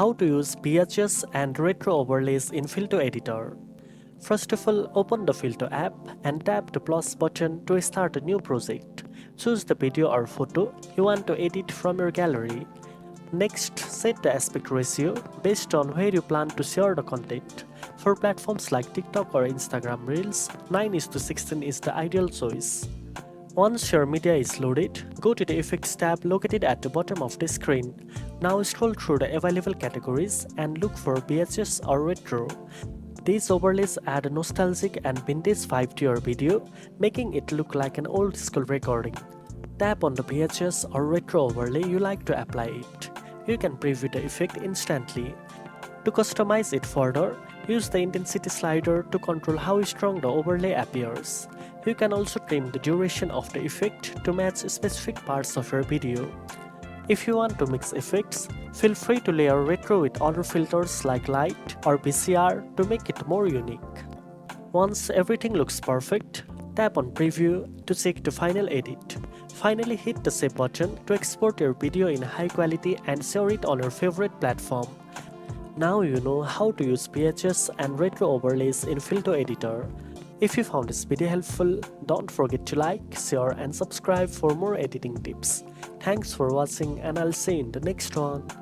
How to use VHS and retro overlays in Filto editor. First of all, open the Filto app and tap the plus button to start a new project. Choose the video or photo you want to edit from your gallery. Next, set the aspect ratio based on where you plan to share the content. For platforms like TikTok or Instagram Reels, 9:16 is the ideal choice. Once your media is loaded, go to the Effects tab located at the bottom of the screen. Now scroll through the available categories and look for VHS or retro. These overlays add a nostalgic and vintage vibe to your video, making it look like an old school recording. Tap on the VHS or retro overlay you like to apply it. You can preview the effect instantly. To customize it further, use the intensity slider to control how strong the overlay appears. You can also trim the duration of the effect to match specific parts of your video. If you want to mix effects, feel free to layer retro with other filters like light or VCR to make it more unique. Once everything looks perfect, tap on preview to check the final edit. Finally, hit the save button to export your video in high quality and share it on your favorite platform. Now you know how to use VHS and retro overlays in Filto editor. If you found this video helpful, don't forget to like, share and subscribe for more editing tips. Thanks for watching and I'll see you in the next one.